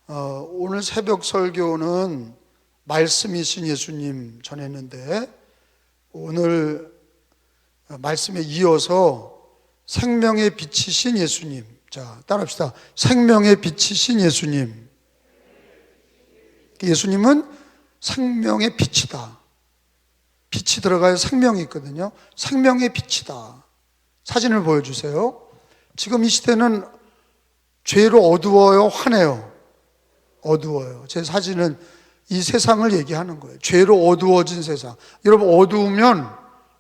오늘 새벽 설교는 말씀이신 예수님 전했는데, 오늘 말씀에 이어서 생명의 빛이신 예수님. 자, 따라합시다. 생명의 빛이신 예수님. 예수님은 생명의 빛이다. 빛이 들어가야 생명이 있거든요. 생명의 빛이다. 사진을 보여주세요. 지금 이 시대는 죄로 어두워요, 환해요? 어두워요. 제 사진은 이 세상을 얘기하는 거예요. 죄로 어두워진 세상. 여러분,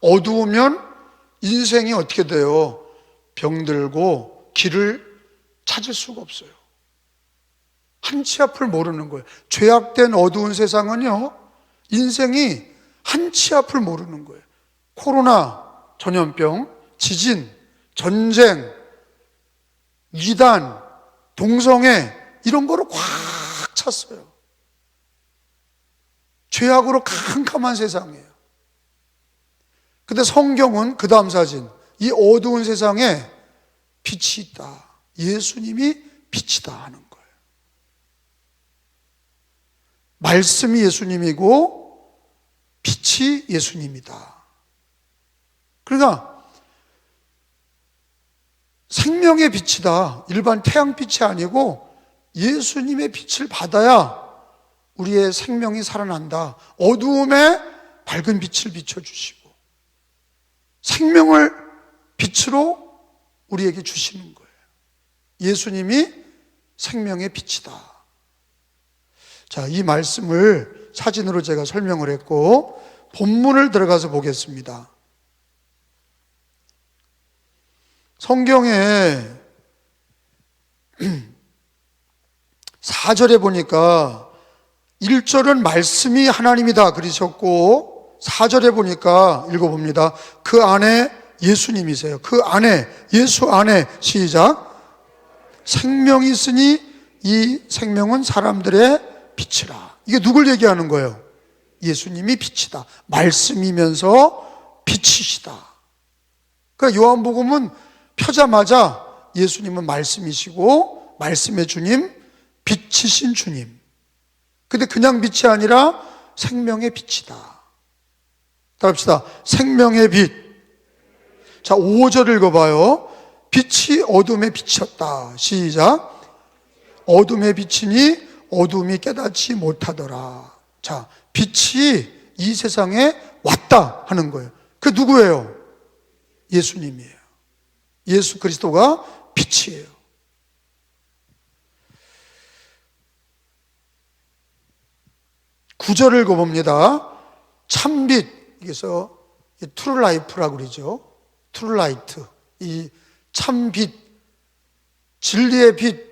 어두우면 인생이 어떻게 돼요? 병들고 길을 찾을 수가 없어요. 한치 앞을 모르는 거예요. 죄악된 어두운 세상은요, 인생이 한치 앞을 모르는 거예요. 코로나, 전염병, 지진, 전쟁, 이단, 동성애, 이런 거로 꽉 찼어요. 죄악으로 캄캄한 세상이에요. 근데 성경은 그 다음 사진, 이 어두운 세상에 빛이 있다. 예수님이 빛이다 하는 거예요. 말씀이 예수님이고 빛이 예수님이다. 그러니까 생명의 빛이다. 일반 태양빛이 아니고 예수님의 빛을 받아야 우리의 생명이 살아난다. 어두움에 밝은 빛을 비춰주시고 생명을 빛으로 우리에게 주시는 거예요. 예수님이 생명의 빛이다. 자, 이 말씀을 사진으로 제가 설명을 했고, 본문을 들어가서 보겠습니다. 성경에 4절에 보니까 1절은 말씀이 하나님이다 그러셨고, 4절에 보니까 읽어봅니다. 그 안에 예수님이세요. 그 안에, 예수 안에, 시작. 생명이 있으니 이 생명은 사람들의 빛이라. 이게 누굴 얘기하는 거예요? 예수님이 빛이다. 말씀이면서 빛이시다. 그러니까 요한복음은 펴자마자 예수님은 말씀이시고 말씀의 주님, 빛이신 주님. 근데 그냥 빛이 아니라 생명의 빛이다. 따라합시다. 생명의 빛. 자, 5절 읽어봐요. 빛이 어둠에 비쳤다. 시작. 어둠에 비치니 어둠이 깨닫지 못하더라. 자, 빛이 이 세상에 왔다 하는 거예요. 그 누구예요? 예수님이에요. 예수 그리스도가 빛이에요. 구절을 읽어봅니다. 참빛, 여기서 트루라이프라고 그러죠. 트루라이트, 이 참빛, 진리의 빛,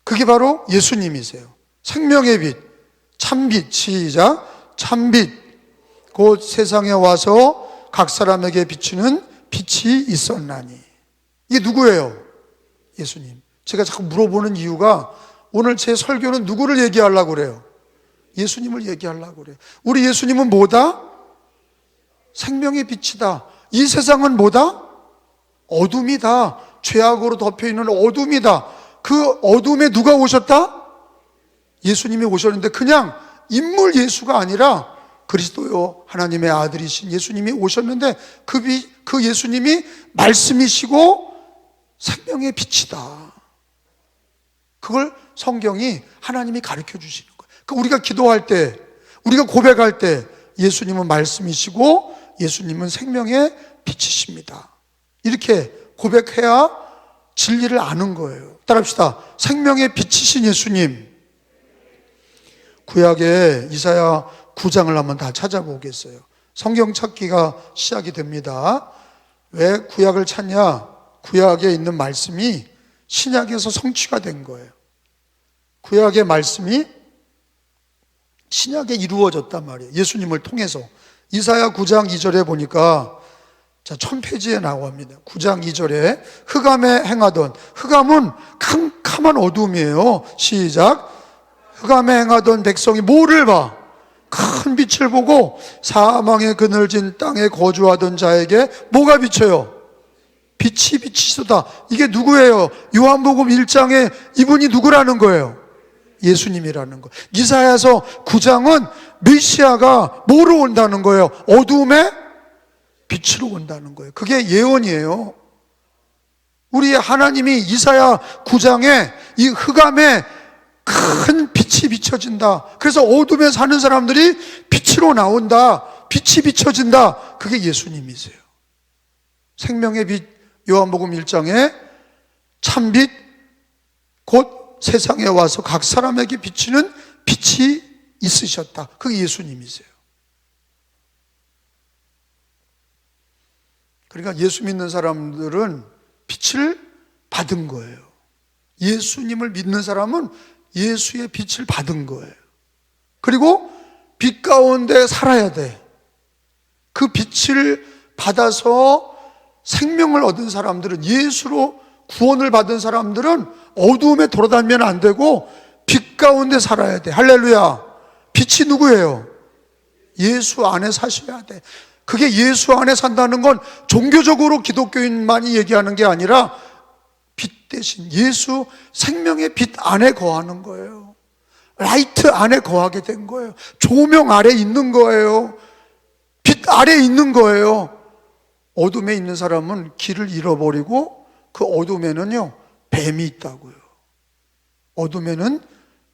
그게 바로 예수님이세요. 생명의 빛, 참빛, 시작. 참빛, 곧 세상에 와서 각 사람에게 비추는 빛이 있었나니. 이게 누구예요? 예수님. 제가 자꾸 물어보는 이유가, 오늘 제 설교는 누구를 얘기하려고 그래요? 예수님을 얘기하려고 그래요. 우리 예수님은 뭐다? 생명의 빛이다. 이 세상은 뭐다? 어둠이다. 죄악으로 덮여있는 어둠이다. 그 어둠에 누가 오셨다? 예수님이 오셨는데, 그냥 인물 예수가 아니라 그리스도요 하나님의 아들이신 예수님이 오셨는데, 그 예수님이 말씀이시고 생명의 빛이다. 그걸 성경이 하나님이 가르쳐 주시는 거예요. 그러니까 우리가 기도할 때, 우리가 고백할 때 예수님은 말씀이시고 예수님은 생명의 빛이십니다. 이렇게 고백해야 진리를 아는 거예요. 따라합시다. 생명의 빛이신 예수님. 구약의 이사야 9장을 한번 다 찾아보겠어요. 성경 찾기가 시작이 됩니다. 왜 구약을 찾냐? 구약에 있는 말씀이 신약에서 성취가 된 거예요. 구약의 말씀이 신약에 이루어졌단 말이에요. 예수님을 통해서. 이사야 9장 2절에 보니까, 자, 1000페이지에 나옵니다. 9장 2절에 흑암에 행하던, 흑암은 캄캄한 어둠이에요. 시작. 흑암에 행하던 백성이 뭐를 봐? 큰 빛을 보고 사망의 그늘진 땅에 거주하던 자에게 뭐가 비쳐요? 빛이 비치소다. 이게 누구예요? 요한복음 1장에 이분이 누구라는 거예요? 예수님이라는 거. 이사야서 9장은 메시아가 뭐로 온다는 거예요? 어두움에 빛으로 온다는 거예요. 그게 예언이에요. 우리 하나님이 이사야 9장에 이 흑암에 큰 빛이 비춰진다. 그래서 어둠에 사는 사람들이 빛으로 나온다. 빛이 비춰진다. 그게 예수님이세요. 생명의 빛, 요한복음 1장에 참빛 곧 세상에 와서 각 사람에게 비치는 빛이 있으셨다. 그게 예수님이세요. 그러니까 예수 믿는 사람들은 빛을 받은 거예요. 예수님을 믿는 사람은 예수의 빛을 받은 거예요. 그리고 빛 가운데 살아야 돼. 그 빛을 받아서 생명을 얻은 사람들은, 예수로 구원을 받은 사람들은 어두움에 돌아다니면 안 되고 빛 가운데 살아야 돼. 할렐루야. 빛이 누구예요? 예수 안에 사셔야 돼. 그게 예수 안에 산다는 건 종교적으로 기독교인만이 얘기하는 게 아니라 빛 대신 예수 생명의 빛 안에 거하는 거예요. 라이트 안에 거하게 된 거예요. 조명 아래 있는 거예요. 빛 아래 있는 거예요. 어둠에 있는 사람은 길을 잃어버리고 그 어둠에는요 뱀이 있다고요. 어둠에는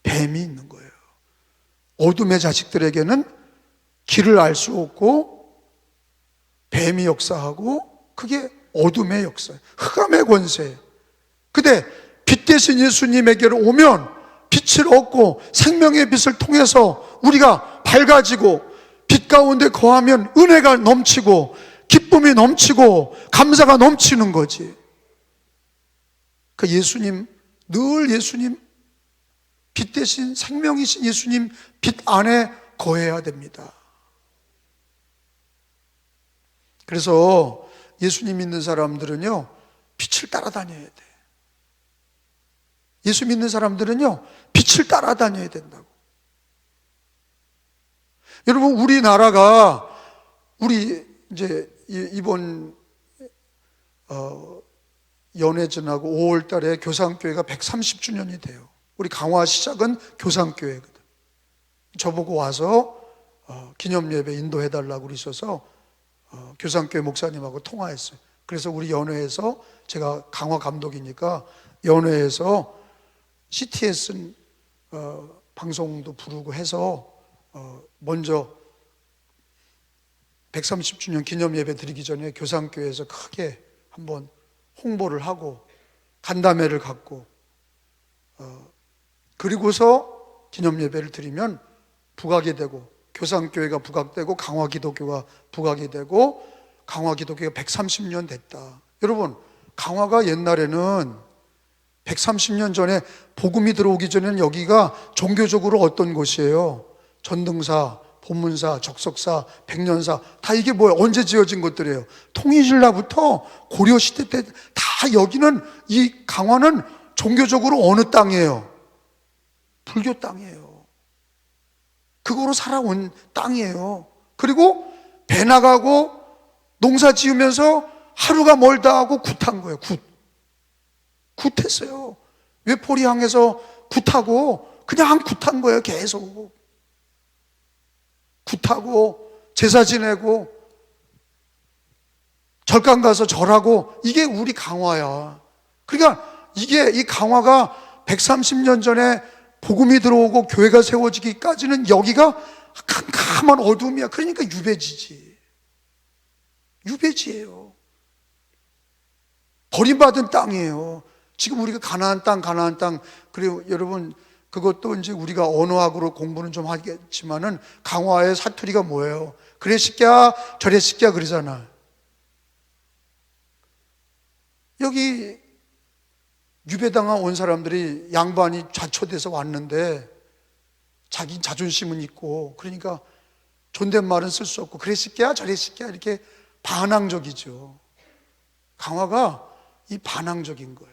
뱀이 있는 거예요. 어둠의 자식들에게는 길을 알 수 없고 뱀이 역사하고, 그게 어둠의 역사예요. 흑암의 권세. 근데 빛 대신 예수님에게로 오면 빛을 얻고 생명의 빛을 통해서 우리가 밝아지고 빛 가운데 거하면 은혜가 넘치고 기쁨이 넘치고 감사가 넘치는 거지. 그 예수님, 늘 예수님, 빛 대신 생명이신 예수님 빛 안에 거해야 됩니다. 그래서 예수님 믿는 사람들은요 빛을 따라다녀야 돼. 예수 믿는 사람들은요 빛을 따라다녀야 된다고. 여러분, 우리나라가 우리 이제 이번 연회전하고 5월 달에 교상교회가 130주년이 돼요. 우리 강화 시작은 교상교회거든. 저보고 와서 기념예배 인도해달라고 그러셔서 교상교회 목사님하고 통화했어요. 그래서 우리 연회에서, 제가 강화 감독이니까 연회에서 CTS 방송도 부르고 해서 먼저 130주년 기념예배 드리기 전에 교상교회에서 크게 한번 홍보를 하고 간담회를 갖고 그리고서 기념예배를 드리면 부각이 되고, 교상교회가 부각되고 강화기독교가 부각이 되고 강화기독교가 130년 됐다. 여러분, 강화가 옛날에는 130년 전에 복음이 들어오기 전에는 여기가 종교적으로 어떤 곳이에요? 전등사, 본문사, 적석사, 백년사, 다 이게 뭐예요? 언제 지어진 것들이에요? 통일신라부터 고려시대 때 다 여기는, 이 강화는 종교적으로 어느 땅이에요? 불교 땅이에요. 그거로 살아온 땅이에요. 그리고 배 나가고 농사 지으면서 하루가 멀다 하고 굿한 거예요. 굿했어요. 외포리 향해서 굿하고 그냥 굿한 거예요. 계속 굿하고 제사 지내고 절간 가서 절하고, 이게 우리 강화야. 그러니까 이게, 이 강화가 130년 전에 복음이 들어오고 교회가 세워지기까지는 여기가 캄캄한 어둠이야. 그러니까 유배지지. 유배지예요. 버림받은 땅이에요. 지금 우리가 가나안 땅. 그리고 여러분, 그것도 이제 우리가 언어학으로 공부는 좀 하겠지만은 강화의 사투리가 뭐예요? 그래 시끼야 저래 시끼야 그러잖아. 여기 유배당한 온 사람들이 양반이 좌초돼서 왔는데 자기 자존심은 있고, 그러니까 존댓말은 쓸 수 없고 그래 시끼야 저래 시끼야 이렇게 반항적이죠. 강화가 이 반항적인 거예요.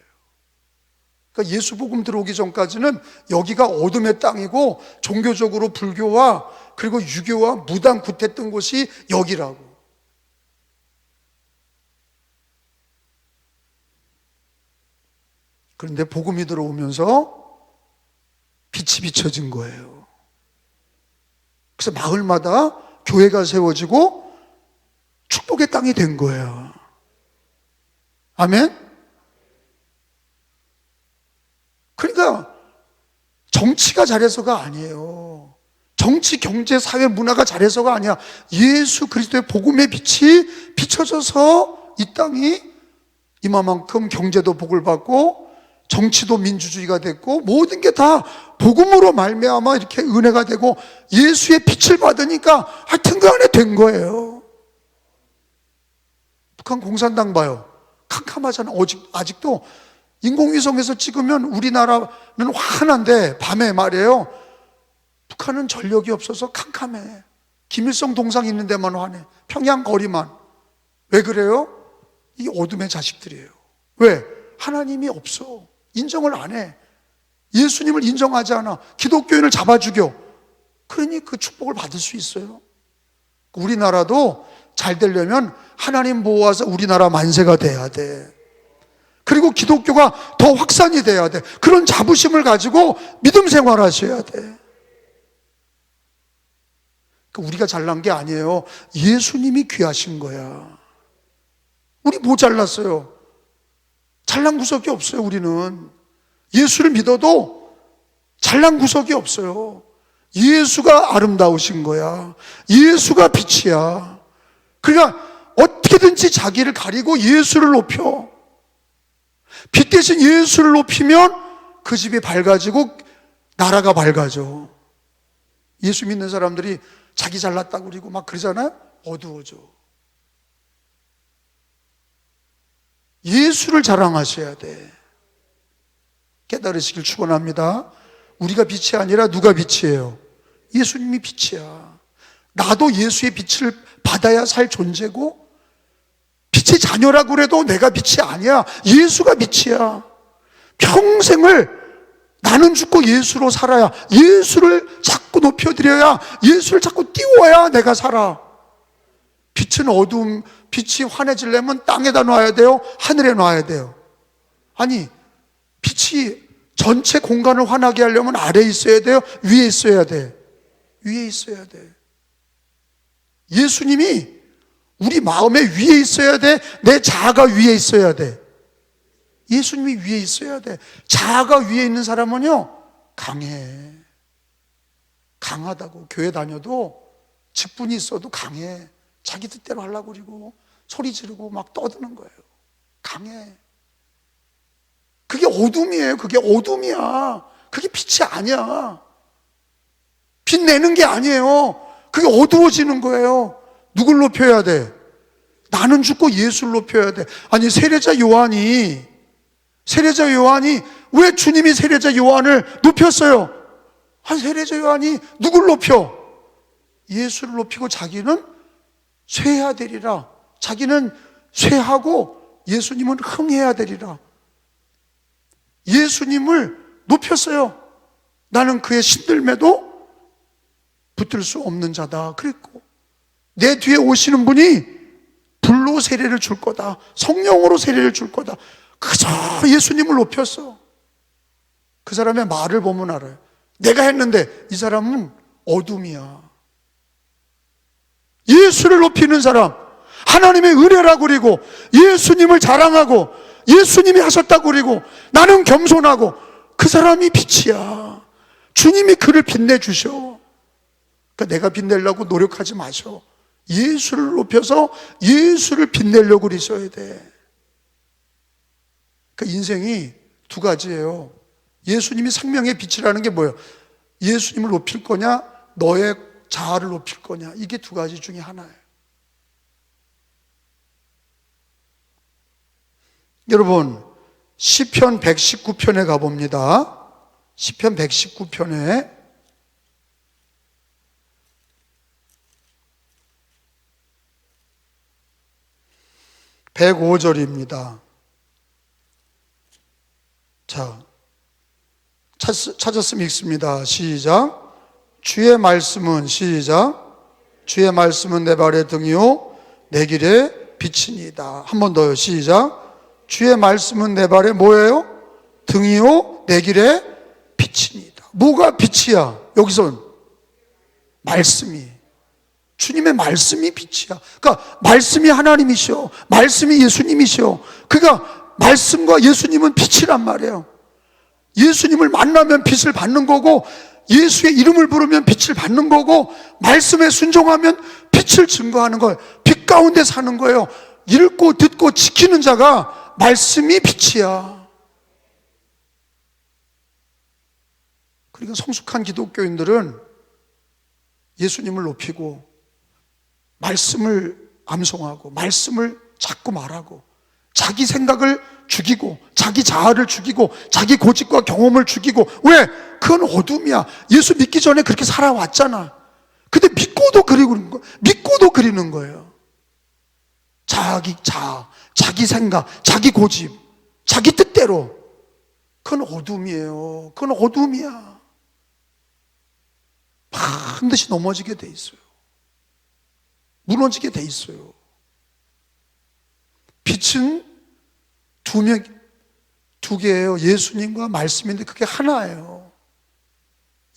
그러니까 예수 복음 들어오기 전까지는 여기가 어둠의 땅이고 종교적으로 불교와 그리고 유교와 무당 굿했던 곳이 여기라고. 그런데 복음이 들어오면서 빛이 비춰진 거예요. 그래서 마을마다 교회가 세워지고 축복의 땅이 된 거예요. 아멘? 그러니까 정치가 잘해서가 아니에요. 정치, 경제, 사회, 문화가 잘해서가 아니야. 예수 그리스도의 복음의 빛이 비춰져서 이 땅이 이만큼 경제도 복을 받고 정치도 민주주의가 됐고 모든 게 다 복음으로 말미암아 이렇게 은혜가 되고 예수의 빛을 받으니까 하여튼 그 안에 된 거예요. 북한 공산당 봐요. 캄캄하잖아. 아직도 인공위성에서 찍으면 우리나라는 환한데 밤에 말이에요. 북한은 전력이 없어서 캄캄해. 김일성 동상 있는 데만 환해. 평양 거리만. 왜 그래요? 이 어둠의 자식들이에요. 왜? 하나님이 없어. 인정을 안 해. 예수님을 인정하지 않아. 기독교인을 잡아 죽여. 그러니 그 축복을 받을 수 있어요. 우리나라도 잘 되려면 하나님 보호하사 우리나라 만세가 돼야 돼. 그리고 기독교가 더 확산이 돼야 돼. 그런 자부심을 가지고 믿음 생활하셔야 돼. 우리가 잘난 게 아니에요. 예수님이 귀하신 거야. 우리 뭐 잘났어요? 잘난 구석이 없어요. 우리는 예수를 믿어도 잘난 구석이 없어요. 예수가 아름다우신 거야. 예수가 빛이야. 그러니까 어떻게든지 자기를 가리고 예수를 높여. 빛 대신 예수를 높이면 그 집이 밝아지고 나라가 밝아져. 예수 믿는 사람들이 자기 잘났다고 그러고 막 그러잖아요. 어두워져. 예수를 자랑하셔야 돼. 깨달으시길 축원합니다. 우리가 빛이 아니라 누가 빛이에요? 예수님이 빛이야. 나도 예수의 빛을 받아야 살 존재고, 빛의 자녀라고 그래도 내가 빛이 아니야. 예수가 빛이야. 평생을 나는 죽고 예수로 살아야, 예수를 자꾸 높여드려야, 예수를 자꾸 띄워야 내가 살아. 빛은 어두움, 빛이 환해지려면 땅에다 놔야 돼요? 하늘에 놔야 돼요? 아니, 빛이 전체 공간을 환하게 하려면 아래에 있어야 돼요? 위에 있어야 돼? 위에 있어야 돼. 예수님이 우리 마음에 위에 있어야 돼? 내 자아가 위에 있어야 돼? 예수님이 위에 있어야 돼. 자아가 위에 있는 사람은요, 강해. 강하다고. 교회 다녀도 직분이 있어도 강해. 자기 뜻대로 하려고 그러고 소리 지르고 막 떠드는 거예요. 강해. 그게 어둠이에요. 그게 어둠이야. 그게 빛이 아니야. 빛 내는 게 아니에요. 그게 어두워지는 거예요. 누굴 높여야 돼? 나는 죽고 예수를 높여야 돼. 아니, 세례자 요한이 왜 주님이 세례자 요한을 높였어요? 한 세례자 요한이 누굴 높여? 예수를 높이고 자기는 쇠해야 되리라. 자기는 쇠하고 예수님은 흥해야 되리라. 예수님을 높였어요. 나는 그의 신들매도 붙들 수 없는 자다 그랬고, 내 뒤에 오시는 분이 불로 세례를 줄 거다. 성령으로 세례를 줄 거다. 그저 예수님을 높였어. 그 사람의 말을 보면 알아요. 내가 했는데 이 사람은 어둠이야. 예수를 높이는 사람, 하나님의 은혜라고 그리고 예수님을 자랑하고 예수님이 하셨다고 그리고 나는 겸손하고, 그 사람이 빛이야. 주님이 그를 빛내주셔. 그러니까 내가 빛내려고 노력하지 마셔. 예수를 높여서 예수를 빛내려고 그러셔야 돼. 그 인생이 두 가지예요. 예수님이 생명의 빛이라는 게 뭐예요? 예수님을 높일 거냐, 너의 자아를 높일 거냐, 이게 두 가지 중에 하나예요. 여러분, 시편 119편에 가봅니다. 시편 119편에 105절입니다. 자, 찾았으면 읽습니다. 시작. 주의 말씀은, 시작. 주의 말씀은 내 발의 등이요 내 길의 빛이니이다. 한 번 더요. 시작. 주의 말씀은 내 발의 뭐예요? 등이요 내 길의 빛이니이다. 뭐가 빛이야? 여기선 말씀이, 주님의 말씀이 빛이야. 그러니까 말씀이 하나님이시오, 말씀이 예수님이시오. 그러니까 말씀과 예수님은 빛이란 말이에요. 예수님을 만나면 빛을 받는 거고, 예수의 이름을 부르면 빛을 받는 거고, 말씀에 순종하면 빛을 증거하는 거예요. 빛 가운데 사는 거예요. 읽고 듣고 지키는 자가 말씀이 빛이야. 그러니까 성숙한 기독교인들은 예수님을 높이고 말씀을 암송하고 말씀을 자꾸 말하고 자기 생각을 죽이고 자기 자아를 죽이고 자기 고집과 경험을 죽이고. 왜? 그건 어둠이야. 예수 믿기 전에 그렇게 살아왔잖아. 근데 믿고도 그리는 거예요. 자기 자아, 자기 생각, 자기 고집, 자기 뜻대로. 그건 어둠이에요. 그건 어둠이야. 반드시 넘어지게 돼 있어요. 무너지게 돼 있어요. 빛은 두 개예요. 예수님과 말씀인데 그게 하나예요.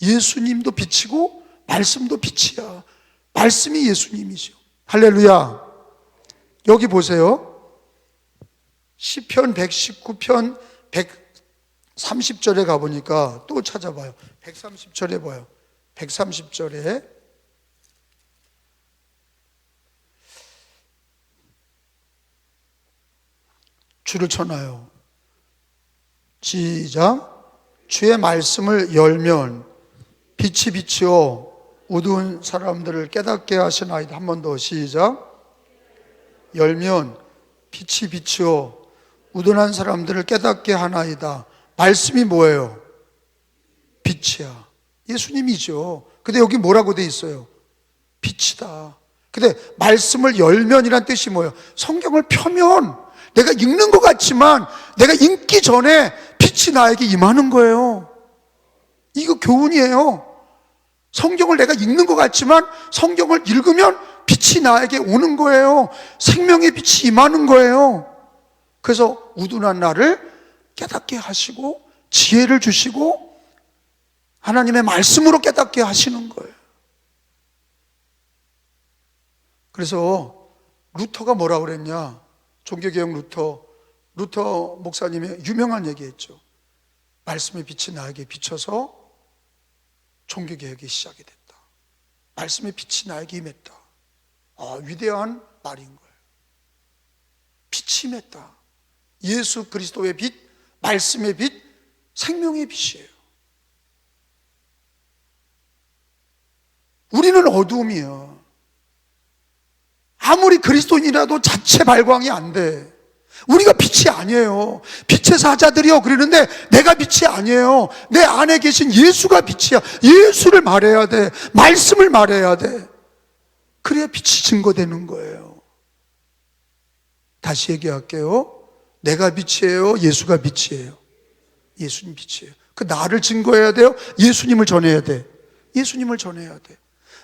예수님도 빛이고 말씀도 빛이야. 말씀이 예수님이죠. 할렐루야. 여기 보세요. 시편 119편 130절에 가보니까 또 찾아봐요. 130절에 봐요. 130절에 줄을 쳐놔요. 시작. 주의 말씀을 열면 빛이 빛이요 어두운 사람들을 깨닫게 하시나이다. 한 번 더 시작. 열면 빛이 빛이요 우둔한 사람들을 깨닫게 하나이다. 말씀이 뭐예요? 빛이야. 예수님이죠. 근데 여기 뭐라고 돼 있어요? 빛이다. 근데 말씀을 열면이란 뜻이 뭐예요? 성경을 펴면 내가 읽는 것 같지만 내가 읽기 전에 빛이 나에게 임하는 거예요. 이거 교훈이에요. 성경을 내가 읽는 것 같지만 성경을 읽으면 빛이 나에게 오는 거예요. 생명의 빛이 임하는 거예요. 그래서 우둔한 나를 깨닫게 하시고 지혜를 주시고 하나님의 말씀으로 깨닫게 하시는 거예요. 그래서 루터가 뭐라고 그랬냐? 종교개혁 루터 목사님의 유명한 얘기했죠. 말씀의 빛이 나에게 비춰서 종교개혁이 시작이 됐다. 말씀의 빛이 나에게 임했다. 위대한 말인 거예요. 빛이 임했다. 예수 그리스도의 빛, 말씀의 빛, 생명의 빛이에요. 우리는 어두움이야. 아무리 그리스도인이라도 자체 발광이 안 돼. 우리가 빛이 아니에요. 빛의 사자들이요 그러는데 내가 빛이 아니에요. 내 안에 계신 예수가 빛이야. 예수를 말해야 돼. 말씀을 말해야 돼. 그래야 빛이 증거되는 거예요. 다시 얘기할게요. 내가 빛이에요? 예수가 빛이에요? 예수님 빛이에요. 그 나를 증거해야 돼요? 예수님을 전해야 돼. 예수님을 전해야 돼.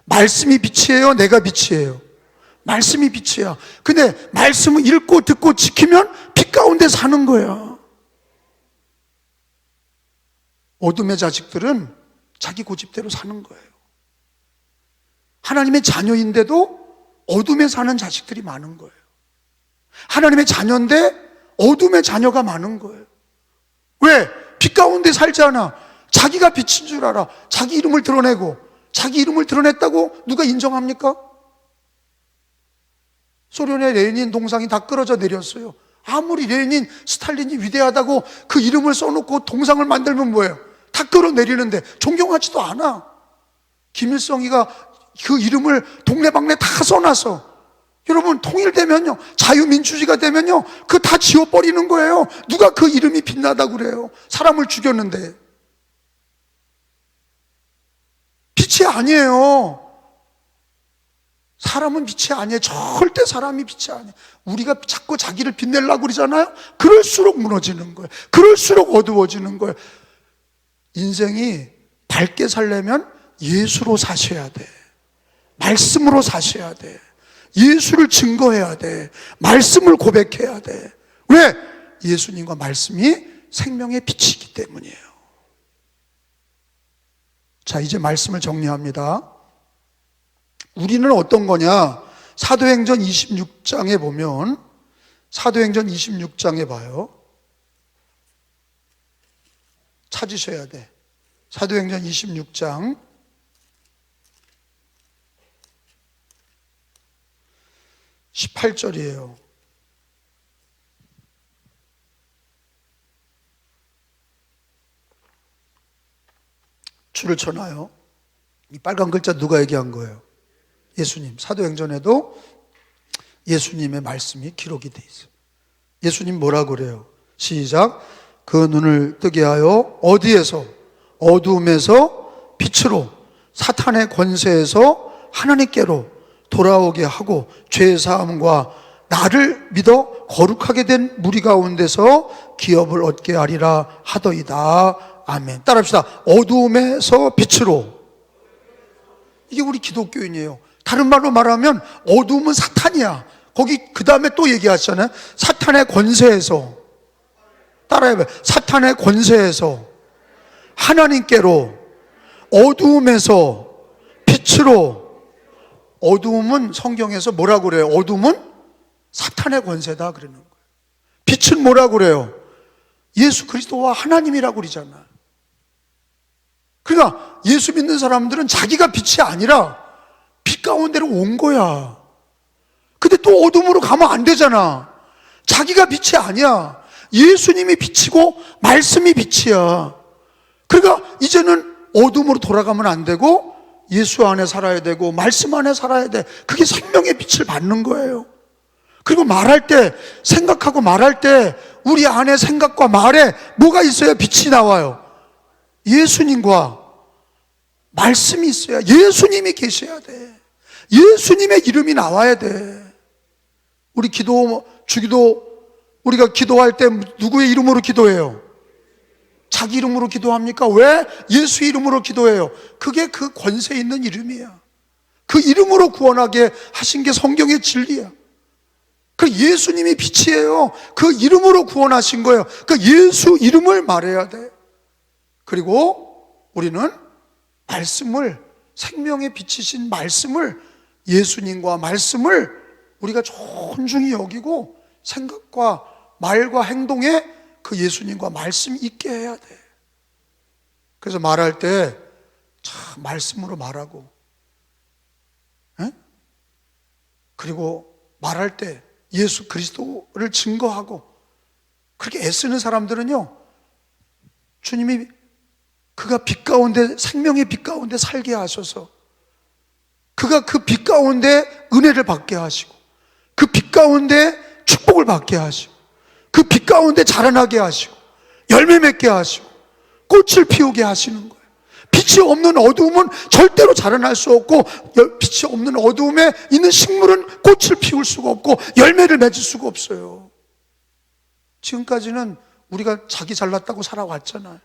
말씀이 빛이에요? 내가 빛이에요? 말씀이 빛이야. 근데 말씀을 읽고 듣고 지키면 빛 가운데 사는 거야. 어둠의 자식들은 자기 고집대로 사는 거예요. 하나님의 자녀인데도 어둠에 사는 자식들이 많은 거예요. 하나님의 자녀인데 어둠의 자녀가 많은 거예요. 왜? 빛 가운데 살지 않아. 자기가 빛인 줄 알아. 자기 이름을 드러내고. 자기 이름을 드러냈다고 누가 인정합니까? 소련의 레닌 동상이 다 끌어져 내렸어요. 아무리 레닌, 스탈린이 위대하다고 그 이름을 써놓고 동상을 만들면 뭐예요? 다 끌어내리는데 존경하지도 않아. 김일성이가 그 이름을 동네방네 다 써놔서 여러분 통일되면요, 자유민주주의가 되면요, 그거 다 지워버리는 거예요. 누가 그 이름이 빛나다고 그래요? 사람을 죽였는데. 빛이 아니에요. 사람은 빛이 아니에요. 절대 사람이 빛이 아니에요. 우리가 자꾸 자기를 빛내려고 그러잖아요. 그럴수록 무너지는 거예요. 그럴수록 어두워지는 거예요. 인생이 밝게 살려면 예수로 사셔야 돼. 말씀으로 사셔야 돼. 예수를 증거해야 돼. 말씀을 고백해야 돼. 왜? 예수님과 말씀이 생명의 빛이기 때문이에요. 자, 이제 말씀을 정리합니다. 우리는 어떤 거냐? 사도행전 26장에 보면, 사도행전 26장에 봐요. 찾으셔야 돼. 사도행전 26장 18절이에요. 줄을 쳐놔요. 이 빨간 글자 누가 얘기한 거예요? 예수님. 사도행전에도 예수님의 말씀이 기록이 돼 있어요. 예수님 뭐라고 그래요? 시작. 그 눈을 뜨게 하여 어디에서? 어두움에서 빛으로, 사탄의 권세에서 하나님께로 돌아오게 하고 죄사함과 나를 믿어 거룩하게 된 무리 가운데서 기업을 얻게 하리라 하더이다. 아멘. 따라합시다. 어두움에서 빛으로. 이게 우리 기독교인이에요. 다른 말로 말하면 어두움은 사탄이야. 거기 그 다음에 또 얘기하잖아요. 사탄의 권세에서. 따라해봐요. 사탄의 권세에서 하나님께로, 어두움에서 빛으로. 어두움은 성경에서 뭐라고 그래요? 어두움은 사탄의 권세다 그러는 거예요. 빛은 뭐라고 그래요? 예수 그리스도와 하나님이라고 그러잖아요. 그러니까 예수 믿는 사람들은 자기가 빛이 아니라 빛 가운데로 온 거야. 근데 또 어둠으로 가면 안 되잖아. 자기가 빛이 아니야. 예수님이 빛이고 말씀이 빛이야. 그러니까 이제는 어둠으로 돌아가면 안 되고 예수 안에 살아야 되고 말씀 안에 살아야 돼. 그게 생명의 빛을 받는 거예요. 그리고 말할 때, 생각하고 말할 때 우리 안에 생각과 말에 뭐가 있어야 빛이 나와요? 예수님과 말씀이 있어야, 예수님이 계셔야 돼. 예수님의 이름이 나와야 돼. 우리 주기도 우리가 기도할 때 누구의 이름으로 기도해요? 자기 이름으로 기도합니까? 왜? 예수 이름으로 기도해요. 그게 그 권세 있는 이름이야. 그 이름으로 구원하게 하신 게 성경의 진리야. 그 예수님이 빛이에요. 그 이름으로 구원하신 거예요. 그 예수 이름을 말해야 돼. 그리고 우리는 말씀을, 생명의 빛이신 말씀을, 예수님과 말씀을 우리가 존중히 여기고 생각과 말과 행동에 그 예수님과 말씀이 있게 해야 돼. 그래서 말할 때 참 말씀으로 말하고, 그리고 말할 때 예수 그리스도를 증거하고, 그렇게 애쓰는 사람들은요, 주님이 그가 빛 가운데, 생명의 빛 가운데 살게 하셔서 그가 그 빛 가운데 은혜를 받게 하시고, 그 빛 가운데 축복을 받게 하시고, 그 빛 가운데 자라나게 하시고, 열매 맺게 하시고, 꽃을 피우게 하시는 거예요. 빛이 없는 어두움은 절대로 자라날 수 없고, 빛이 없는 어두움에 있는 식물은 꽃을 피울 수가 없고 열매를 맺을 수가 없어요. 지금까지는 우리가 자기 잘났다고 살아왔잖아요.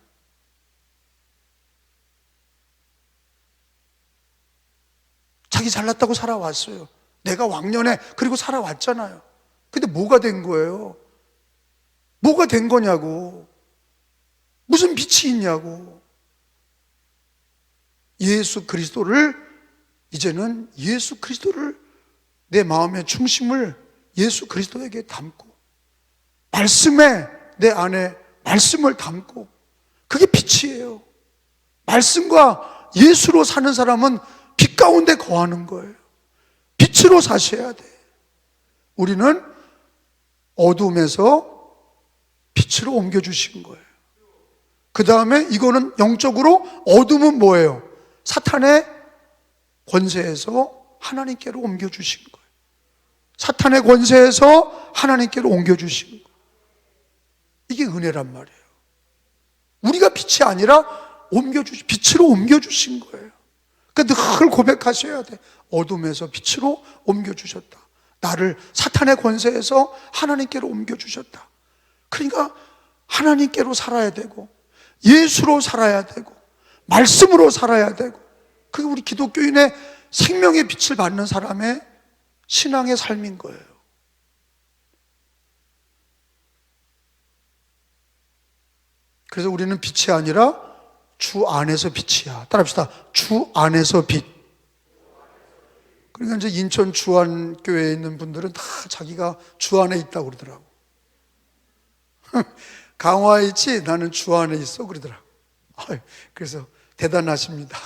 자기 잘났다고 살아왔어요. 내가 왕년에 그리고 살아왔잖아요. 근데 뭐가 된 거예요? 뭐가 된 거냐고. 무슨 빛이 있냐고. 예수 그리스도를, 이제는 예수 그리스도를, 내 마음의 중심을 예수 그리스도에게 담고, 말씀에 내 안에 말씀을 담고, 그게 빛이에요. 말씀과 예수로 사는 사람은 빛 가운데 거하는 거예요. 빛으로 사셔야 돼. 우리는 어둠에서 빛으로 옮겨주신 거예요. 그 다음에 이거는 영적으로, 어둠은 뭐예요? 사탄의 권세에서 하나님께로 옮겨주신 거예요. 사탄의 권세에서 하나님께로 옮겨주신 거예요. 이게 은혜란 말이에요. 우리가 빛이 아니라 빛으로 옮겨주신 거예요. 그러니까 늘 고백하셔야 돼. 어둠에서 빛으로 옮겨주셨다. 나를 사탄의 권세에서 하나님께로 옮겨주셨다. 그러니까 하나님께로 살아야 되고, 예수로 살아야 되고, 말씀으로 살아야 되고, 그게 우리 기독교인의 생명의 빛을 받는 사람의 신앙의 삶인 거예요. 그래서 우리는 빛이 아니라 주 안에서 빛이야. 따라합시다. 주 안에서 빛. 그러니까 이제 인천 주안교회에 있는 분들은 다 자기가 주 안에 있다고 그러더라고. 강화에 있지 나는 주 안에 있어 그러더라고. 그래서 대단하십니다.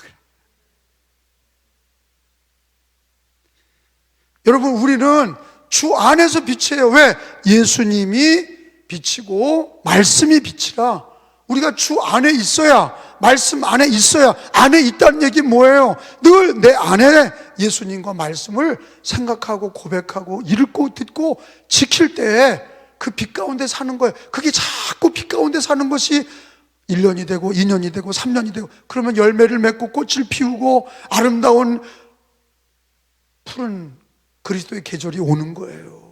여러분, 우리는 주 안에서 빛이에요. 왜? 예수님이 빛이고 말씀이 빛이라. 우리가 주 안에 있어야, 말씀 안에 있어야, 안에 있다는 얘기 뭐예요? 늘 내 안에 예수님과 말씀을 생각하고 고백하고 읽고 듣고 지킬 때 그 빛 가운데 사는 거예요. 그게 자꾸 빛 가운데 사는 것이 1년이 되고 2년이 되고 3년이 되고, 그러면 열매를 맺고 꽃을 피우고 아름다운 푸른 그리스도의 계절이 오는 거예요.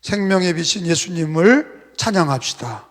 생명의 빛인 예수님을 찬양합시다.